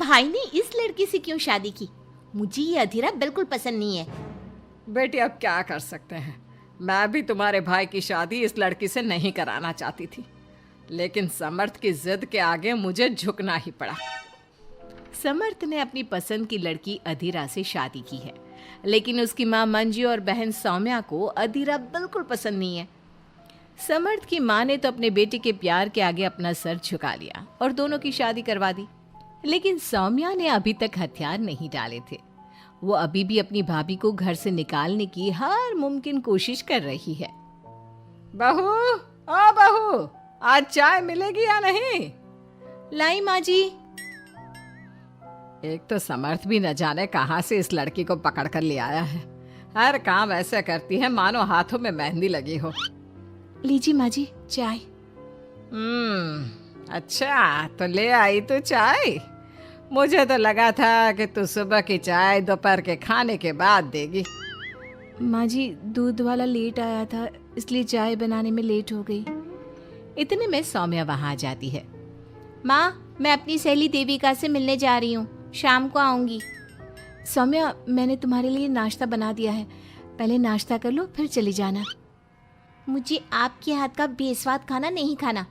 भाई ने इस लड़की से क्यों शादी की? मुझे ये अधीरा बिल्कुल पसंद नहीं है। बेटी अब क्या कर सकते हैं, मैं भी तुम्हारे भाई की शादी इस लड़की से नहीं कराना चाहती थी, लेकिन समर्थ की जिद के आगे मुझे झुकना ही पड़ा। समर्थ ने अपनी पसंद की लड़की अधीरा से शादी की है, लेकिन उसकी माँ मंजू और बहन सौम्या को अधीरा बिल्कुल पसंद नहीं है। समर्थ की माँ ने तो अपने बेटे के प्यार के आगे अपना सर झुका लिया और दोनों की शादी करवा दी, लेकिन सौम्या ने अभी तक हथियार नहीं डाले थे। वो अभी भी अपनी भाभी को घर से निकालने की हर मुमकिन कोशिश कर रही है। बहू, ओ बहू, आज चाय मिलेगी या नहीं? लाई माँ जी। एक तो समर्थ भी न जाने कहां से इस लड़की को पकड़ कर ले आया है। हर काम ऐसे करती है मानो हाथों में मेहंदी लगी हो। लीजिए माँ जी चाय। अच्छा तो ले आई तू चाय। मुझे तो लगा था कि तू सुबह की चाय दोपहर के खाने के बाद देगी। माँ जी दूध वाला लेट आया था, इसलिए चाय बनाने में लेट हो गई। इतने में सौम्या वहां आ जाती है। माँ, मैं अपनी सहेली देविका से मिलने जा रही हूँ, शाम को आऊंगी। सौम्या, मैंने तुम्हारे लिए नाश्ता बना दिया है, पहले नाश्ता कर लो फिर चली जाना। मुझे आपके हाथ का बेस्वाद खाना नहीं खाना।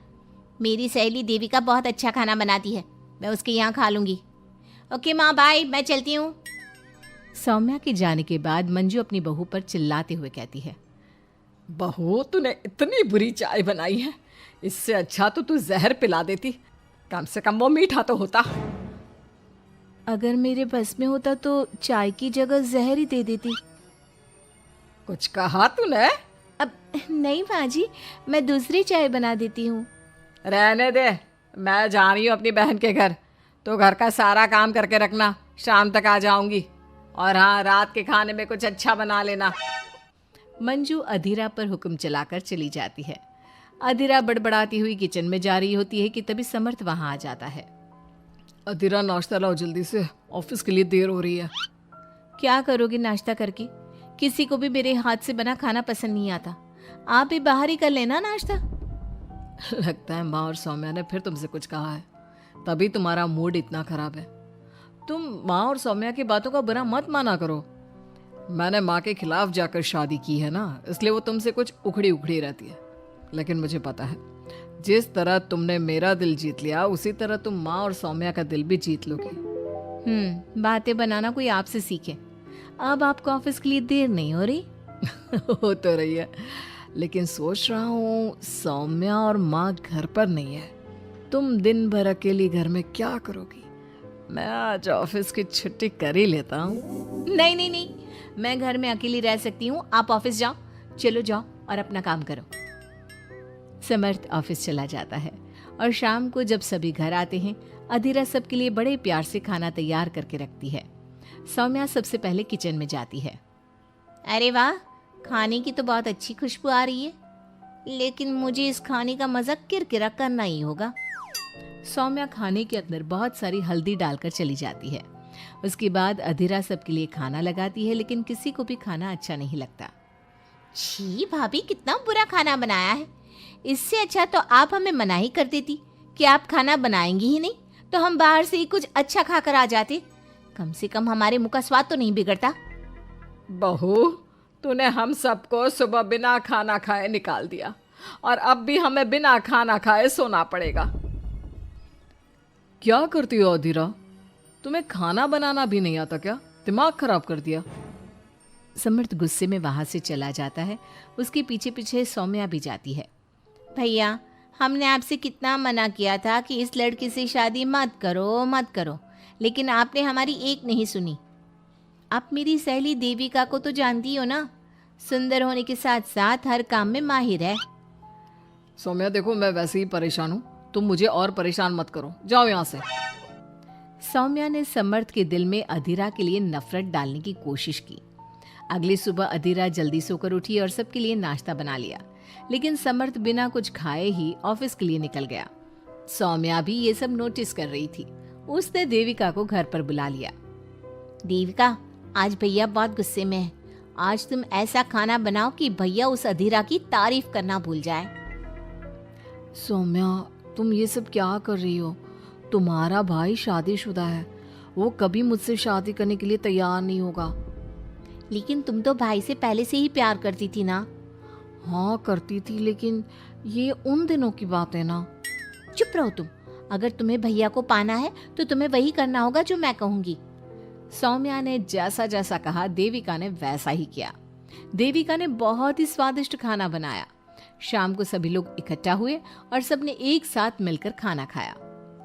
मेरी सहेली देविका बहुत अच्छा खाना बनाती है, मैं उसके यहाँ खा लूंगी। ओके माँ, बाय, मैं चलती हूँ। सौम्या के जाने के बाद मंजू अपनी बहू पर चिल्लाते हुए कहती है, बहू तूने इतनी बुरी चाय बनाई है, इससे अच्छा तो तू जहर पिला देती, कम से कम वो मीठा तो होता। अगर मेरे बस में होता तो चाय की जगह जहर ही दे देती। कुछ कहा तूने? अब नहीं माँ जी, मैं दूसरी चाय बना देती हूँ। रहने दे, मैं जा रही हूँ अपनी बहन के घर, तो घर का सारा काम करके रखना, शाम तक आ जाऊंगी। और हाँ, रात के खाने में कुछ अच्छा बना लेना। मंजू अधीरा पर हुक्म चलाकर चली जाती है। अधीरा बड़बड़ाती हुई किचन में जा रही होती है कि तभी समर्थ वहां आ जाता है। अधीरा नाश्ता लाओ जल्दी से, ऑफिस के लिए देर हो रही है। क्या करोगे नाश्ता करके? किसी को भी मेरे हाथ से बना खाना पसंद नहीं आता, आप भी बाहर ही कर लेना नाश्ता। लगता है माँ और सौम्या ने फिर तुमसे कुछ कहा है, तभी तुम्हारा मूड इतना खराब है। तुम माँ और सौम्या की बातों का बुरा मत माना करो। मैंने माँ के खिलाफ जाकर शादी की है ना, इसलिए वो तुमसे कुछ उखड़ी उखड़ी रहती है। लेकिन मुझे पता है, जिस तरह तुमने मेरा दिल जीत लिया, उसी तरह तुम माँ और सौम्या का दिल भी जीत लोगी। बातें बनाना कोई आपसे सीखे। अब आपको ऑफिस के लिए देर नहीं हो रही? हो तो रही है, लेकिन सोच रहा हूँ सौम्या और माँ घर पर नहीं है, तुम दिन भर अकेली घर में क्या करोगी? मैं आज ऑफिस की छुट्टी कर ही लेता हूँ। नहीं नहीं नहीं, मैं घर में अकेली रह सकती हूँ, आप ऑफिस जाओ। चलो जाओ और अपना काम करो। समर्थ ऑफिस चला जाता है और शाम को जब सभी घर आते हैं, अधीरा सबके लिए बड़े प्यार से खाना तैयार करके रखती है। सौम्या सबसे पहले किचन में जाती है। अरे वाह, खाने की तो बहुत अच्छी खुशबू आ रही है, लेकिन मुझे इस खाने का मजा किरकिरा करना ही होगा। सौम्या खाने के अंदर बहुत सारी हल्दी डालकर चली जाती है। उसके बाद अधीरा सबके लिए खाना लगाती है, लेकिन किसी को भी खाना अच्छा नहीं लगता। छी भाभी, कितना बुरा खाना बनाया है। इससे अच्छा तो आप हमें मना ही कर देती कि आप खाना बनाएंगी ही नहीं, तो हम बाहर से ही कुछ अच्छा खाकर आ जाते। कम से कम हमारे मुंह का स्वाद तो नहीं बिगड़ता। बहू, तूने हम सबको सुबह बिना खाना खाए निकाल दिया, और अब भी हमें बिना खाना खाए सोना पड़ेगा। क्या करती हो अधीरा? तुम्हें खाना बनाना भी नहीं आता क्या? दिमाग खराब कर दिया। समर्थ गुस्से में वहां से चला जाता है। उसके पीछे पीछे सौम्या भी जाती है। भैया, हमने आपसे कितना मना किया था कि इस लड़की से शादी मत करो मत करो, लेकिन आपने हमारी एक नहीं सुनी। आप मेरी सहेली देविका को तो जानती हो ना, सुंदर होने के साथ साथ हर काम में माहिर है। सौम्या देखो, मैं वैसे ही परेशान हूँ, तुम मुझे और परेशान मत करो, जाओ यहाँ से। सौम्या ने समर्थ के दिल में अधीरा के लिए नफरत डालने की कोशिश की। अगली सुबह अधीरा जल्दी सोकर उठी और सबके लिए नाश्ता बना लिया, लेकिन समर्थ बिना कुछ खाए ही ऑफिस के लिए निकल गया। सौम्या भी ये सब नोटिस कर रही थी। उसने देविका को घर पर बुला लिया। देविका, आज भैया बहुत गुस्से में है। आज तुम ऐसा खाना बनाओ कि भैया उस अधीरा की तारीफ करना भूल जाए। सौम्या, तुम ये सब क्या कर रही हो? तुम्हारा भाई शादीशुदा है वो कभी मुझसे शादी करने के लिए तैयार नहीं होगा। लेकिन तुम तो भाई से पहले से ही प्यार करती थी ना। हाँ करती थी, लेकिन ये उन दिनों की बात है ना। चुप रहो तुम। अगर तुम्हें भैया को पाना है तो तुम्हें वही करना होगा जो मैं कहूंगी। सौम्या ने जैसा जैसा कहा देविका ने वैसा ही किया। देविका ने बहुत ही स्वादिष्ट खाना बनाया। शाम को सभी लोग इकट्ठा हुए और सबने एक साथ मिलकर खाना खाया।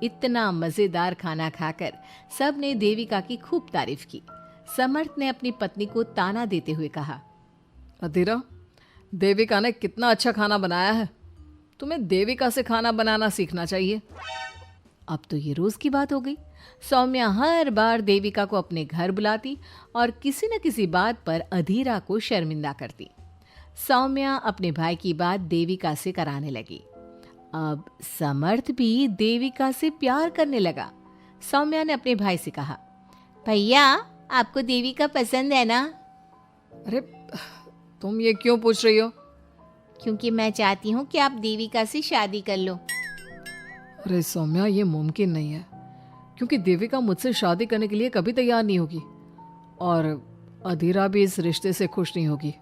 इतना मजेदार खाना खाकर सबने देविका की खूब तारीफ की। समर्थ ने अपनी पत्नी को ताना देते हुए कहा, अधीरा, देविका ने कितना अच्छा खाना बनाया है। तुम्हें देविका से खाना बनाना सीखना चाहिए। अब तो ये रोज की बात हो गई। सौम्या हर बार देविका को अपने घर बुलाती और किसी न किसी बात पर अधीरा को शर्मिंदा करती। सौम्या अपने भाई की बात देविका से कराने लगी। अब समर्थ भी देविका से प्यार करने लगा। सौम्या ने अपने भाई से कहा, भैया आपको देविका पसंद है ना? अरे तुम ये क्यों पूछ रही हो? क्योंकि मैं चाहती हूँ कि आप देविका से शादी कर लो। अरे सौम्या, ये मुमकिन नहीं है, क्योंकि देविका मुझसे शादी करने के लिए कभी तैयार नहीं होगी और अधीरा भी इस रिश्ते से खुश नहीं होगी।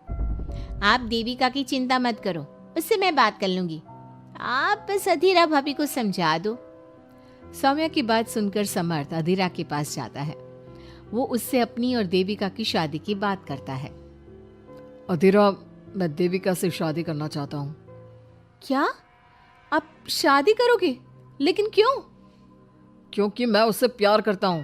आप देविका की चिंता मत करो, उससे मैं बात कर लूंगी। आप बस अधीरा भाभी को समझा दो। सौम्या की बात सुनकर समर्थ अधीरा के पास जाता है। वो उससे अपनी और देविका की शादी की बात करता है। अधीरा, मैं देविका से शादी करना चाहता हूँ। क्या? आप शादी करोगे? लेकिन क्यों? क्योंकि मैं उससे प्यार करता हूँ।